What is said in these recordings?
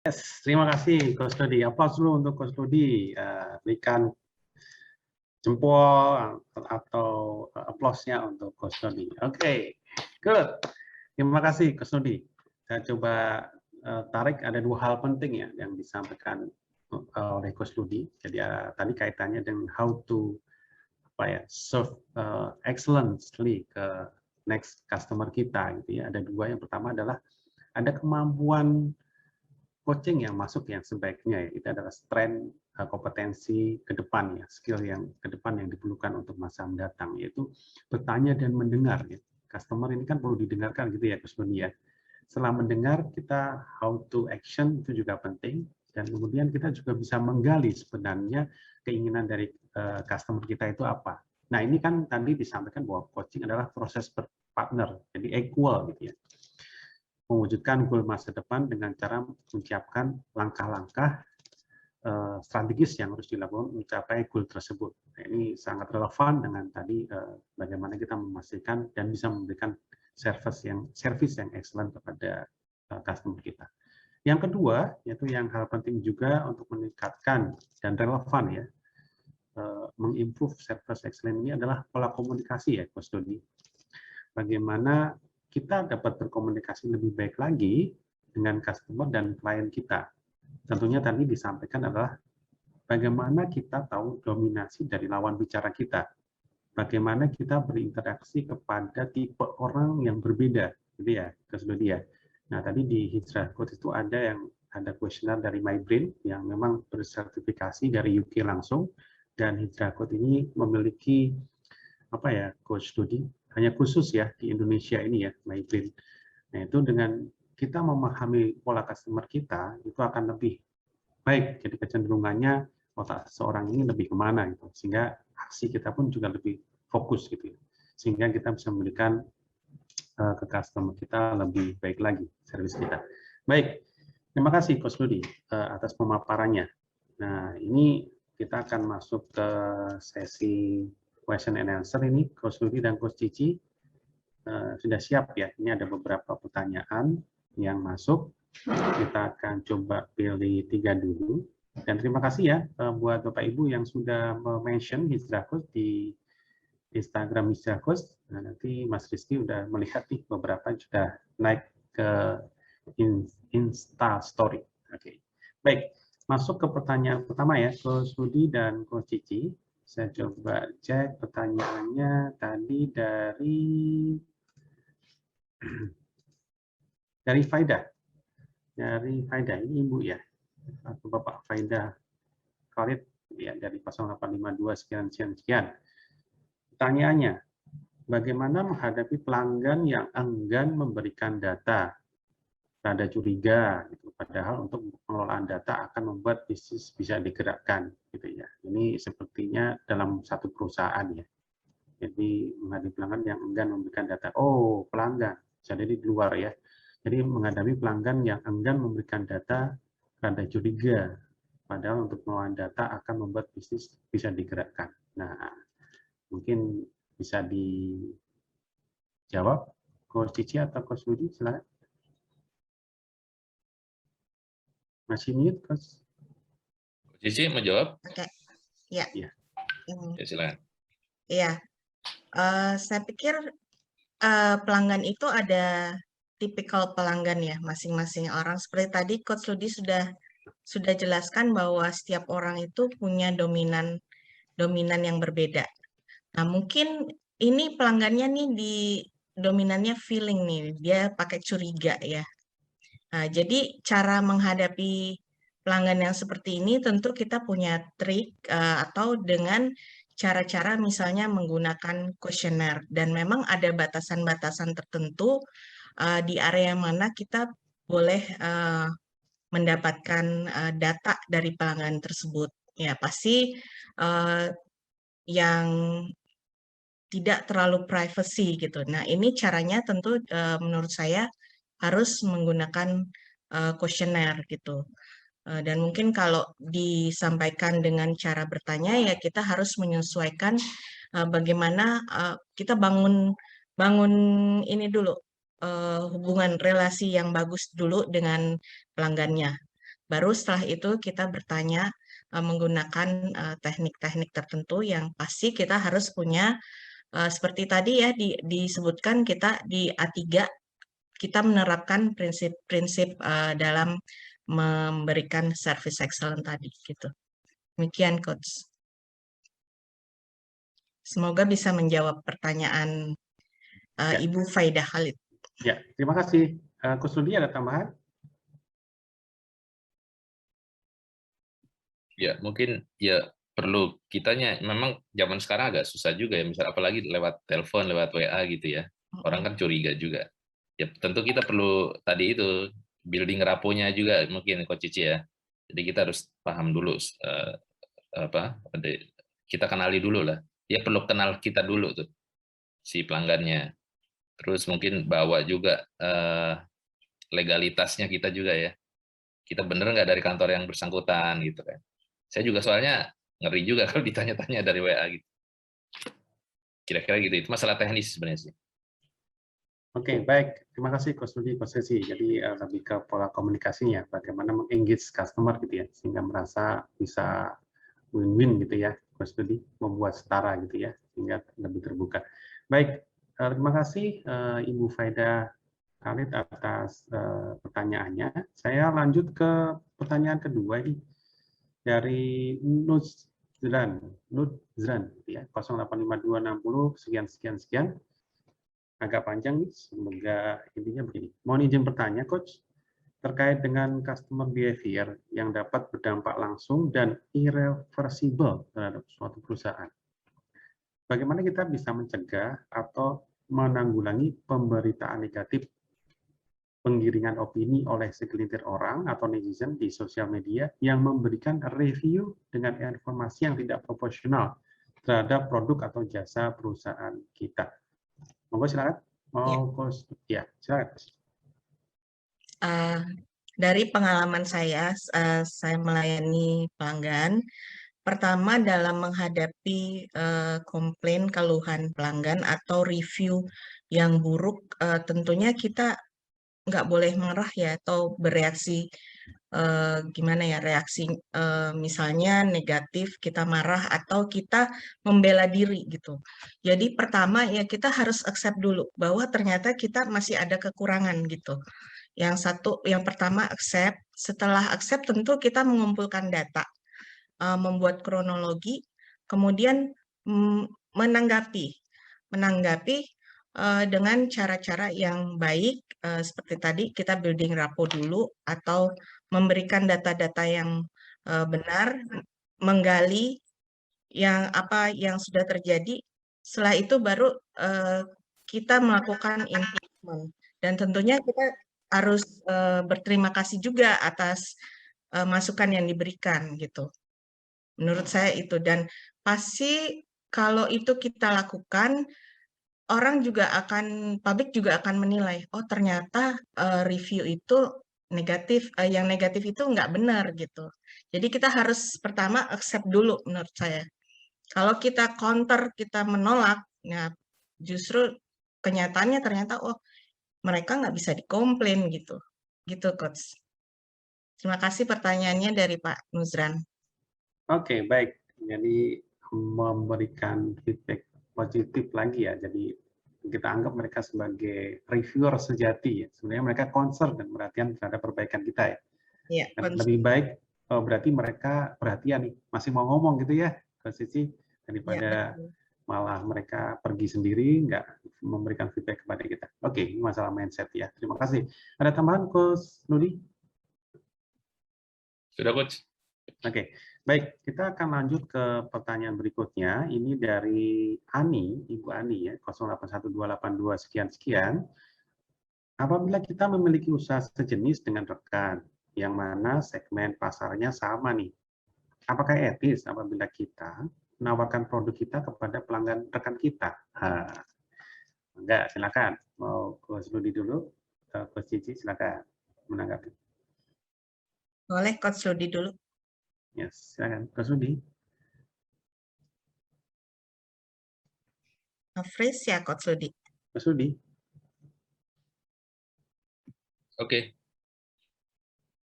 Yes, terima kasih Coach Dodi. Aplaus dulu untuk Coach Dodi. Berikan jempol atau aplausnya untuk Coach Dodi. Oke, good. Terima kasih Coach Dodi. Saya coba tarik ada dua hal penting ya yang disampaikan oleh Coach Dodi. Jadi tadi kaitannya dengan how to serve excellently ke next customer kita gitu ya. Ada dua. Yang pertama adalah ada kemampuan coaching yang masuk yang sebaiknya ya, itu adalah strength kompetensi ke depan ya, skill yang ke depan yang diperlukan untuk masa mendatang, yaitu bertanya dan mendengar ya. Customer ini kan perlu didengarkan gitu ya Coach Doni ya. Setelah mendengar, kita how to action itu juga penting, dan kemudian kita juga bisa menggali sebenarnya keinginan dari customer kita itu apa. Nah ini kan tadi disampaikan bahwa coaching adalah proses berpartner, jadi equal gitu ya, mewujudkan goal masa depan dengan cara menyiapkan langkah-langkah strategis yang harus dilakukan mencapai goal tersebut. Nah, ini sangat relevan dengan tadi bagaimana kita memastikan dan bisa memberikan service yang excellent kepada customer kita. Yang kedua, yaitu yang hal penting juga untuk meningkatkan dan relevan ya, mengimprove service excellent ini adalah pola komunikasi ya, Coach Dodi. Bagaimana kita dapat berkomunikasi lebih baik lagi dengan customer dan klien kita. Tentunya tadi disampaikan adalah bagaimana kita tahu dominasi dari lawan bicara kita. Bagaimana kita berinteraksi kepada tipe orang yang berbeda, gitu ya, Coach. Nah, tadi di Hijrah Code itu ada kuesioner dari MyBrain yang memang bersertifikasi dari UK langsung, dan Hijrah Code ini memiliki Coach Dodi, hanya khusus ya di Indonesia ini ya, MyBrain. Nah itu dengan kita memahami pola customer kita itu akan lebih baik, jadi kecenderungannya otak seorang ini lebih kemana gitu, sehingga aksi kita pun juga lebih fokus gitu ya, sehingga kita bisa memberikan ke customer kita lebih baik lagi servis kita. Baik, terima kasih Coach Dodi atas pemaparannya. Nah ini kita akan masuk ke sesi question and answer ini. Coach Dodi dan Coach Cici sudah siap ya. Ini ada beberapa pertanyaan yang masuk. Kita akan coba pilih 3 dulu. Dan terima kasih ya buat Bapak Ibu yang sudah mention Hijrah Coach di Instagram Hijrah Coach. Nah, nanti Mas Rizky udah melihat nih beberapa sudah naik ke Insta Story. Oke. Baik, masuk ke pertanyaan pertama ya, Coach Rudi dan Coach Cici. Saya coba cek pertanyaannya tadi dari Faida. Dari Faida, ini Ibu ya, atau Bapak Faida Khalid ya, dari 0852 sekian. Pertanyaannya, bagaimana menghadapi pelanggan yang enggan memberikan data? Rada curiga, gitu. Padahal untuk pengelolaan data akan membuat bisnis bisa digerakkan, gitu ya. Ini sepertinya dalam satu perusahaan ya. Jadi menghadapi pelanggan yang enggan memberikan data. Oh, pelanggan, jadi di luar ya. Jadi menghadapi pelanggan yang enggan memberikan data, rada curiga. Padahal untuk pengelolaan data akan membuat bisnis bisa digerakkan. Nah, mungkin bisa dijawab, Coach Cici atau Coach Budi, silakan. Masih mute, Coach? Cici mau jawab? Oke, ya. Ya, silakan. Iya, saya pikir pelanggan itu ada tipikal pelanggan ya, masing-masing orang. Seperti tadi Coach Rudi sudah jelaskan bahwa setiap orang itu punya dominan yang berbeda. Nah, mungkin ini pelanggannya nih di dominannya feeling nih, dia pakai curiga ya. Nah, jadi cara menghadapi pelanggan yang seperti ini tentu kita punya trik atau dengan cara-cara misalnya menggunakan kuesioner, dan memang ada batasan-batasan tertentu di area mana kita boleh mendapatkan data dari pelanggan tersebut. Ya, pasti yang tidak terlalu privacy gitu. Nah, ini caranya tentu menurut saya harus menggunakan kuesioner gitu. Dan mungkin kalau disampaikan dengan cara bertanya ya kita harus menyesuaikan bagaimana kita bangun ini dulu hubungan relasi yang bagus dulu dengan pelanggannya. Baru setelah itu kita bertanya menggunakan teknik-teknik tertentu yang pasti kita harus punya, seperti tadi ya disebutkan kita di A3, kita menerapkan prinsip-prinsip dalam memberikan service excellent tadi gitu. Demikian Coach. Semoga bisa menjawab pertanyaan Ibu Faidah Khalid. Ya, terima kasih. Coach Rudi ada tambahan? Ya, mungkin ya perlu kitanya, memang zaman sekarang agak susah juga ya, misal apalagi lewat telepon, lewat WA gitu ya. Orang kan curiga juga. Ya tentu kita perlu tadi itu building raponya juga mungkin Coach Cici ya. Jadi kita harus paham dulu kita kenali dulu lah. Dia perlu kenal kita dulu tuh si pelanggannya. Terus mungkin bawa juga legalitasnya kita juga ya. Kita bener nggak dari kantor yang bersangkutan gitu kan. Saya juga soalnya ngeri juga kalau ditanya-tanya dari WA gitu. Kira-kira gitu, itu masalah teknis sebenarnya sih. Oke, baik. Terima kasih Coach Rudi, Coach Ceci. Jadi lebih ke pola komunikasinya, bagaimana meng-engage customer gitu ya, sehingga merasa bisa win-win gitu ya, Coach Rudi, membuat setara gitu ya, sehingga lebih terbuka. Baik, terima kasih Ibu Faidah Khalid atas pertanyaannya. Saya lanjut ke pertanyaan kedua ini dari Nudzran, gitu ya, 085260 sekian. Agak panjang nih, semoga intinya begini. Mohon izin bertanya, Coach, terkait dengan customer behavior yang dapat berdampak langsung dan irreversible terhadap suatu perusahaan. Bagaimana kita bisa mencegah atau menanggulangi pemberitaan negatif, penggiringan opini oleh segelintir orang atau netizen di sosial media yang memberikan review dengan informasi yang tidak proporsional terhadap produk atau jasa perusahaan kita. Monggo silakan. Ya, silakan. Dari pengalaman saya melayani pelanggan. Pertama, dalam menghadapi komplain, keluhan pelanggan atau review yang buruk, tentunya kita nggak boleh marah ya, atau bereaksi gimana ya, reaksi misalnya negatif, kita marah atau kita membela diri gitu. Jadi pertama ya kita harus accept dulu bahwa ternyata kita masih ada kekurangan gitu. Yang pertama accept, setelah accept tentu kita mengumpulkan data, membuat kronologi, kemudian menanggapi dengan cara-cara yang baik, seperti tadi kita building rapport dulu atau memberikan data-data yang benar, menggali apa yang sudah terjadi. Setelah itu baru kita melakukan improvement. Dan tentunya kita harus berterima kasih juga atas masukan yang diberikan gitu. Menurut saya itu, dan pasti kalau itu kita lakukan, publik juga akan menilai, oh ternyata review itu negatif, yang negatif itu nggak benar gitu. Jadi kita harus pertama accept dulu menurut saya. Kalau kita counter, kita menolak, nah justru kenyataannya ternyata oh mereka nggak bisa dikomplain gitu. Gitu Coach. Terima kasih pertanyaannya dari Pak Nuzran. Oke, baik. Jadi memberikan feedback positif lagi ya. Jadi kita anggap mereka sebagai reviewer sejati ya. Sebenarnya mereka concern dan perhatian terhadap perbaikan kita ya. Ya, Dan lebih baik berarti mereka perhatian nih, masih mau ngomong gitu ya, ke Sisi, daripada ya, malah mereka pergi sendiri, nggak memberikan feedback kepada kita. Oke, ini masalah mindset ya. Terima kasih. Ada tambahan, Coach Nudi? Sudah, Coach? Oke, baik. Kita akan lanjut ke pertanyaan berikutnya. Ini dari Ani, Ibu Ani ya, 081282 sekian-sekian. Apabila kita memiliki usaha sejenis dengan rekan, yang mana segmen pasarnya sama nih, apakah etis apabila kita menawarkan produk kita kepada pelanggan rekan kita? Enggak, silakan. Mau Coach Rudi dulu, Coach Cici silakan menanggapi. boleh Coach Rudi dulu. Yes, silakan Coach Rudi. Freeze ya Coach Rudi. Coach Rudi. Oke.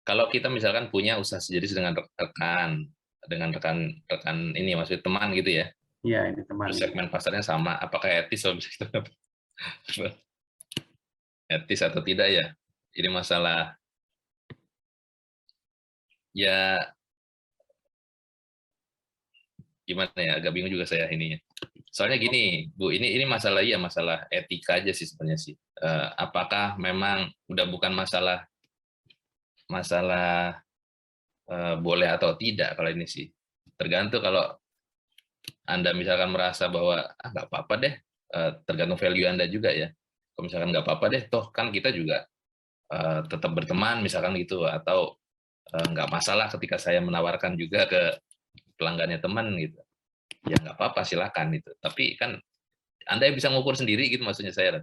kalau kita misalkan punya usaha sejenis dengan rekan ini, maksudnya teman gitu ya, Iya, ini teman. terus segmen pasarnya sama, apakah etis atau bisa kita etis atau tidak ya? Jadi masalah ya gimana ya, agak bingung juga saya ininya. Soalnya gini, Bu, ini masalah ya masalah etika aja sih sebenarnya sih. Apakah memang udah bukan masalah boleh atau tidak kalau ini sih. Tergantung kalau Anda misalkan merasa bahwa nggak apa-apa deh, tergantung value Anda juga ya. Kalau misalkan nggak apa-apa deh, toh kan kita juga tetap berteman misalkan gitu, atau nggak masalah ketika saya menawarkan juga ke pelanggannya teman gitu. Ya nggak apa-apa, silakan itu. Tapi kan Anda yang bisa ngukur sendiri gitu maksudnya saya.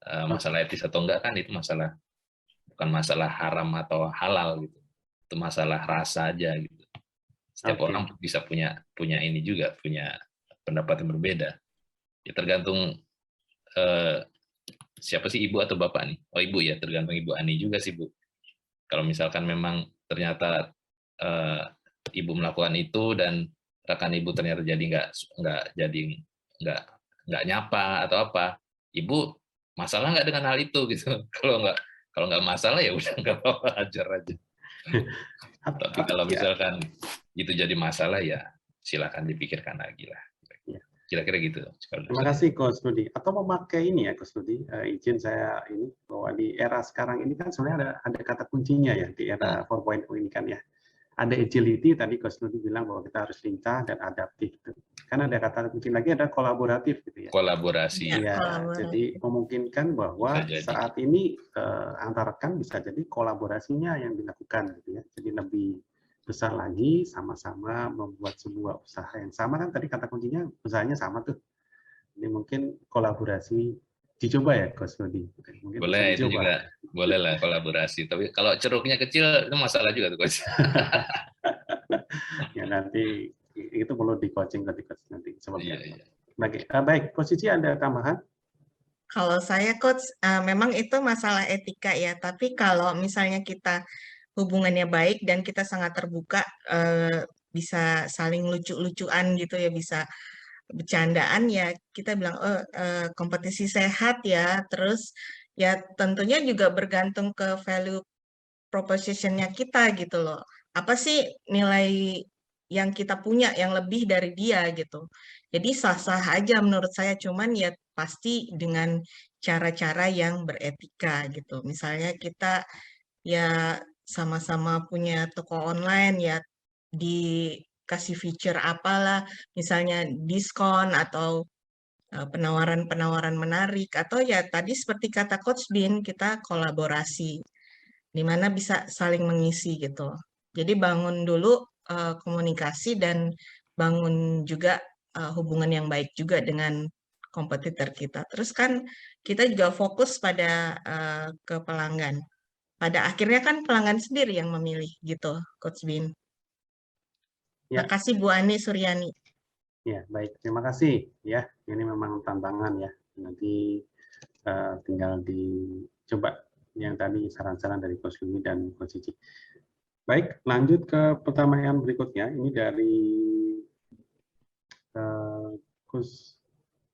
Masalah etis atau enggak kan itu bukan masalah haram atau halal gitu. Itu masalah rasa aja gitu. Setiap orang bisa punya ini juga, punya pendapat yang berbeda. Ya tergantung siapa sih, ibu atau bapak nih? Oh, ibu ya, tergantung Ibu Ani juga sih, Bu. Kalau misalkan memang ternyata ibu melakukan itu dan rekan ibu ternyata jadi nggak nyapa atau apa, ibu masalah nggak dengan hal itu gitu? Kalau nggak masalah ya udah nggak apa-apa, ajar aja. Tapi kalau misalkan itu jadi masalah ya silakan dipikirkan lagi lah. Kira-kira gitu. Terima kasih Coach Rudi. Atau memakai ini ya Coach Rudi, izin saya ini bahwa di era sekarang ini kan sebenarnya ada kata kuncinya ya di era 4.0 ini kan ya. Ada agility, tadi Coach Rudi bilang bahwa kita harus lincah dan adaptif. Kan ada kata kunci lagi, ada kolaboratif gitu ya. Kolaborasi. Ya, jadi memungkinkan bahwa saat ini antar rekan bisa jadi kolaborasinya yang dilakukan gitu ya. Jadi lebih besar lagi, sama-sama membuat sebuah usaha yang sama kan, tadi kata kuncinya usahanya sama tuh. Jadi mungkin kolaborasi dicoba ya Coach Rudi. Boleh, itu juga boleh lah kolaborasi. Tapi kalau ceruknya kecil itu masalah juga tuh Coach. Ya nanti itu perlu di coaching nanti sebabnya. Baik, Coach Cici ada tambahan? Kalau saya Coach, memang itu masalah etika ya. Tapi kalau misalnya kita hubungannya baik dan kita sangat terbuka, bisa saling lucu-lucuan gitu ya, bisa bercandaan ya, kita bilang kompetisi sehat ya. Terus ya tentunya juga bergantung ke value proposition-nya kita gitu loh. Apa sih nilai yang kita punya yang lebih dari dia gitu. Jadi sah-sah aja menurut saya, cuman ya pasti dengan cara-cara yang beretika gitu. Misalnya kita ya sama-sama punya toko online ya, dikasih feature apalah, misalnya diskon atau penawaran-penawaran menarik, atau ya tadi seperti kata Coach Bin, kita kolaborasi di mana bisa saling mengisi gitu. Jadi bangun dulu komunikasi dan bangun juga hubungan yang baik juga dengan kompetitor kita. Terus kan kita juga fokus pada ke pelanggan. Pada akhirnya kan pelanggan sendiri yang memilih gitu, Coach Bin. Terima kasih Bu Ani Suryani. Ya, baik. Terima kasih ya. Ini memang tantangan ya. Nanti tinggal dicoba yang tadi saran-saran dari Coach Lumi dan Coach Cici. Baik, lanjut ke pertanyaan berikutnya. Ini dari Coach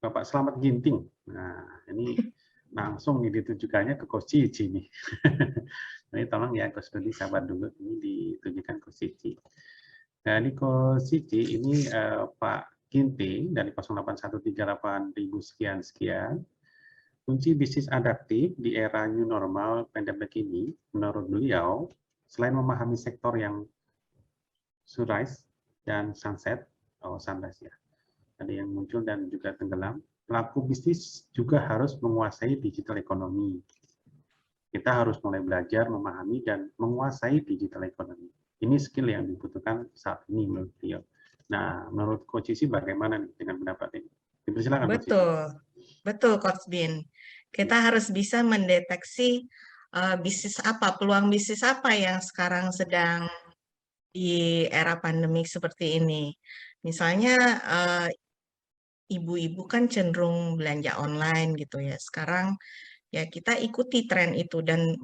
Bapak Selamat Ginting. Nah, ini langsung nih ditujukannya ke Coach Cici nih. Ini tolong ya Coach Lumi sabar dulu. Ini ditujukan Coach Cici. Nah, ini Coach Cici, ini Pak Ginting dari 08138000 sekian-sekian. Kunci bisnis adaptif di era new normal pandemic ini, menurut beliau, selain memahami sektor yang sunrise dan sunset, sunrise ya, ada yang muncul dan juga tenggelam, pelaku bisnis juga harus menguasai digital ekonomi. Kita harus mulai belajar, memahami, dan menguasai digital ekonomi. Ini skill yang dibutuhkan saat ini menurut beliau. Nah, menurut Coach Cici bagaimana nih dengan pendapat ini? Dipersilakan, Betul Coach Bin. Kita harus bisa mendeteksi bisnis apa, peluang bisnis apa yang sekarang sedang di era pandemik seperti ini. Misalnya ibu-ibu kan cenderung belanja online gitu ya. Sekarang ya kita ikuti tren itu dan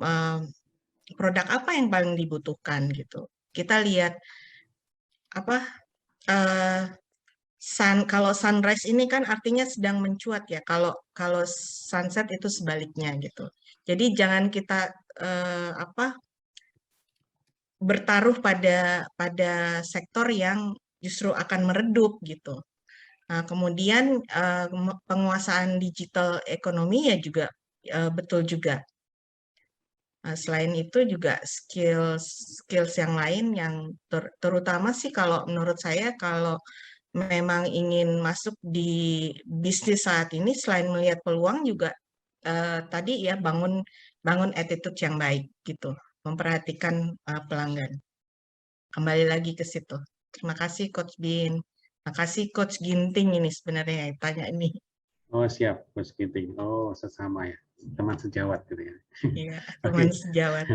produk apa yang paling dibutuhkan gitu. Kita lihat apa kalau sunrise ini kan artinya sedang mencuat ya. Kalau sunset itu sebaliknya gitu. Jadi jangan kita bertaruh pada sektor yang justru akan meredup gitu. Nah, kemudian penguasaan digital ekonomi ya juga betul juga. Selain itu juga skills yang lain yang terutama sih kalau menurut saya kalau memang ingin masuk di bisnis saat ini selain melihat peluang juga tadi ya bangun attitude yang baik gitu, memperhatikan pelanggan. Kembali lagi ke situ. Terima kasih Coach Bin. Terima kasih Coach Ginting ini sebenarnya yang tanya ini. Oh siap, Coach Ginting. Oh sesama ya, teman sejawat gitu ya. Iya, Oke. teman sejawat.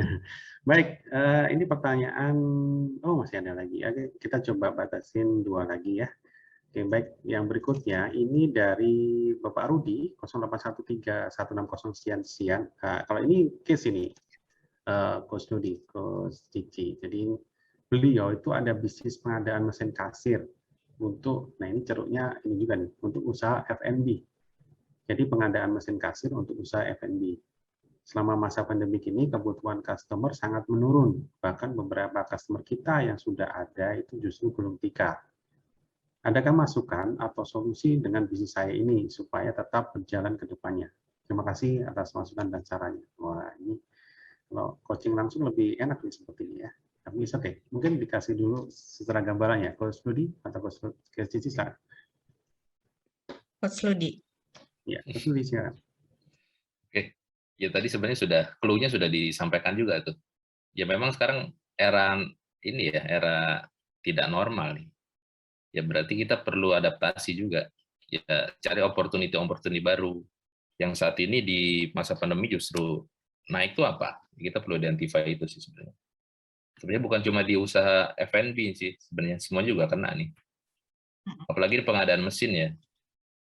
Baik, ini pertanyaan, oh masih ada lagi. Oke, kita coba batasin 2 lagi ya. Oke, baik. Yang berikutnya ini dari Bapak Rudi 0813-160 sekian. Kalau ini case ini, Coach Rudi, Coach Cici. Jadi beliau itu ada bisnis pengadaan mesin kasir untuk, nah ini ceruknya ini juga nih, untuk usaha F&B. Jadi pengadaan mesin kasir untuk usaha F&B. Selama masa pandemi ini kebutuhan customer sangat menurun. Bahkan beberapa customer kita yang sudah ada itu justru gulung tikar. Adakah masukan atau solusi dengan bisnis saya ini supaya tetap berjalan ke depannya? Terima kasih atas masukan dan sarannya. Wah, ini kalau coaching langsung lebih enak nih seperti ini ya. Tapi oke, mungkin dikasih dulu secara gambaran ya, Coach Rudi atau Coach Cici silakan. Coach Rudi. Ya, Coach Rudi silakan. Oke, ya tadi sebenarnya clue-nya sudah disampaikan juga tuh. Ya memang sekarang era ini ya, era tidak normal nih. Ya berarti kita perlu adaptasi juga. Ya cari opportunity baru. Yang saat ini di masa pandemi justru naik tuh apa? Kita perlu identify itu sih sebenarnya. Sebenarnya bukan cuma di usaha F&B sih, sebenarnya semua juga kena nih. Apalagi di pengadaan mesin ya.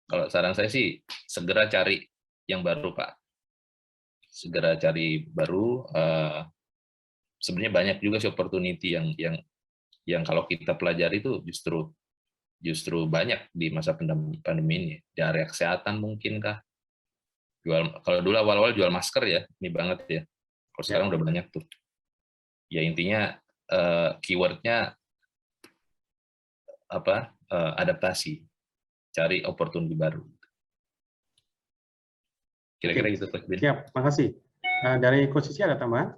Kalau saran saya sih segera cari yang baru, Pak. Segera cari baru. Sebenarnya banyak juga sih opportunity yang kalau kita pelajari itu justru banyak di masa pandemi ini. Di area kesehatan mungkin kah? Kalau dulu awal-awal jual masker ya, ini banget ya. Kalau sekarang udah banyak tuh. Ya intinya keywordnya apa? Adaptasi, cari opportunity baru. Kira-kira gitu, Coach Bin. Siap, makasih. Dari Coach Cici ada tambahan?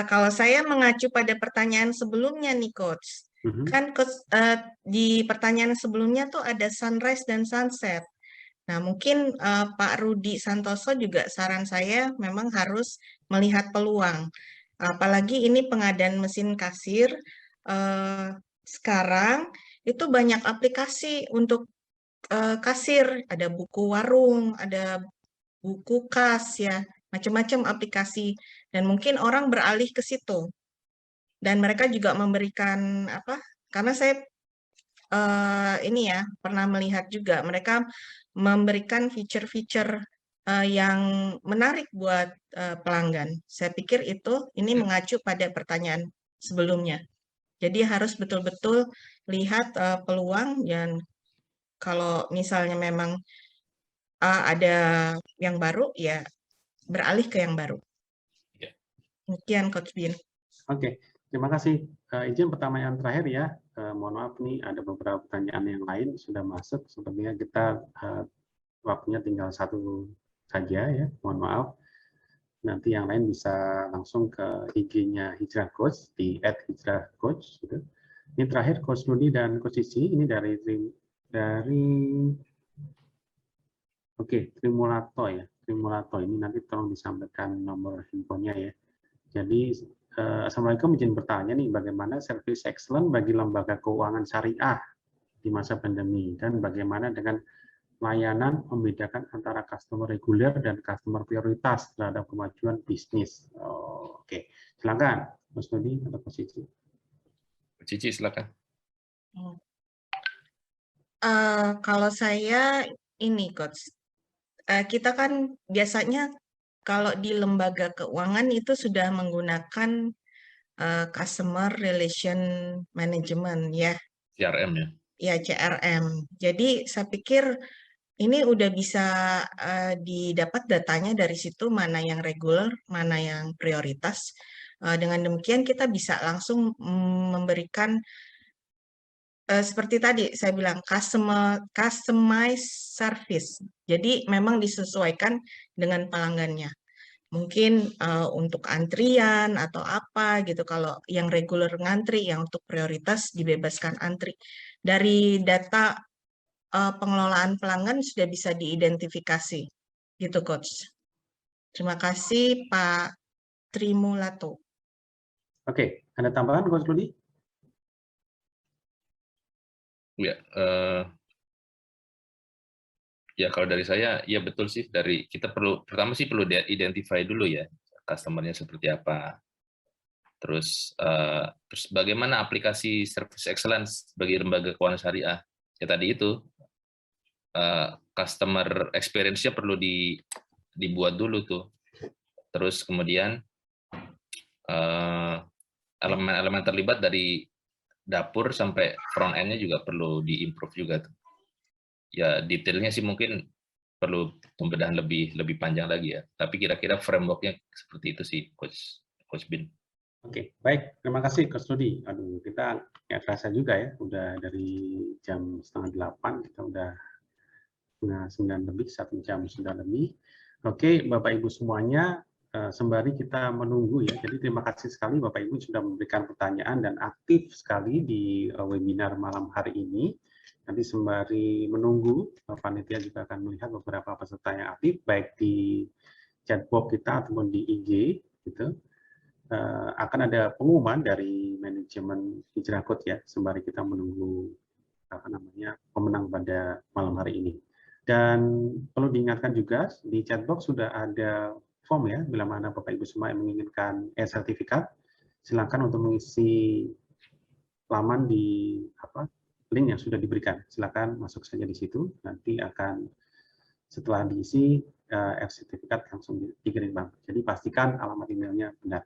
Kalau saya mengacu pada pertanyaan sebelumnya nih, Coach. Kan di pertanyaan sebelumnya tuh ada sunrise dan sunset. Nah, mungkin Pak Rudi Santoso juga saran saya memang harus melihat peluang. Apalagi ini pengadaan mesin kasir, sekarang itu banyak aplikasi untuk kasir, ada buku warung, ada buku kas ya, macam-macam aplikasi. Dan mungkin orang beralih ke situ. Dan mereka juga memberikan apa? Karena saya ini ya pernah melihat juga mereka memberikan fitur-fitur yang menarik buat pelanggan. Saya pikir ini mengacu pada pertanyaan sebelumnya. Jadi harus betul-betul lihat peluang dan kalau misalnya memang ada yang baru ya beralih ke yang baru. Demikian Coach Bin. Oke, terima kasih. Izin pertanyaan terakhir ya. Mohon maaf nih ada beberapa pertanyaan yang lain sudah masuk. Sepertinya kita waktunya tinggal 1 saja ya. Mohon maaf. Nanti yang lain bisa langsung ke IG-nya Hijrah Coach di @hijrahcoach gitu. Ini terakhir Coach Rudi dan Coach Cici ini dari Trimulato ya. Trimulato ini nanti tolong disampaikan nomor handphonenya ya. Jadi Assalamualaikum, izin bertanya nih bagaimana service excellent bagi lembaga keuangan syariah di masa pandemi dan bagaimana dengan layanan membedakan antara customer reguler dan customer prioritas terhadap kemajuan bisnis. Oke, silakan Mas Nudi atau Mas Cici. Cici silakan. Kalau saya ini Coach, kita kan biasanya kalau di lembaga keuangan itu sudah menggunakan Customer Relation Management ya, CRM ya. ya CRM. Jadi saya pikir ini udah bisa didapat datanya dari situ, mana yang reguler, mana yang prioritas. Dengan demikian kita bisa langsung memberikan seperti tadi saya bilang customized service. Jadi memang disesuaikan dengan pelanggannya. Mungkin untuk antrian atau apa gitu. Kalau yang reguler ngantri, yang untuk prioritas dibebaskan antri. Dari data pengelolaan pelanggan sudah bisa diidentifikasi, gitu Coach. Terima kasih Pak Trimulato. Oke, ada tambahan Coach Rudi? Ya, ya kalau dari saya, ya betul sih. Dari kita pertama sih perlu identify dulu ya, customer-nya seperti apa. Terus bagaimana aplikasi service excellence bagi lembaga keuangan syariah? Ya tadi itu customer experience-nya perlu dibuat dulu tuh. Terus kemudian elemen-elemen terlibat dari dapur sampai front end-nya juga perlu diimprove juga tuh. Ya detailnya sih mungkin perlu pembedahan lebih panjang lagi ya. Tapi kira-kira framework-nya seperti itu sih, Coach Bin. Oke, baik. Terima kasih, Coach Rudi. Aduh, kita nggak terasa juga ya. Udah dari jam 7:30, kita udah 9 lebih, 1 jam sudah lebih. Oke, Bapak Ibu semuanya, sembari kita menunggu ya. Jadi terima kasih sekali Bapak Ibu sudah memberikan pertanyaan dan aktif sekali di webinar malam hari ini. Nanti sembari menunggu, panitia juga akan melihat beberapa peserta yang aktif, baik di chatbox kita ataupun di IG, gitu. Akan ada pengumuman dari manajemen Hijrah Code ya, sembari kita menunggu pemenang pada malam hari ini. Dan perlu diingatkan juga di chatbox sudah ada form ya, bila mana Bapak Ibu semua yang menginginkan e-sertifikat, silakan untuk mengisi laman di link yang sudah diberikan. Silakan masuk saja di situ, nanti akan setelah diisi e-sertifikat langsung dikirim Bang. Jadi pastikan alamat emailnya benar.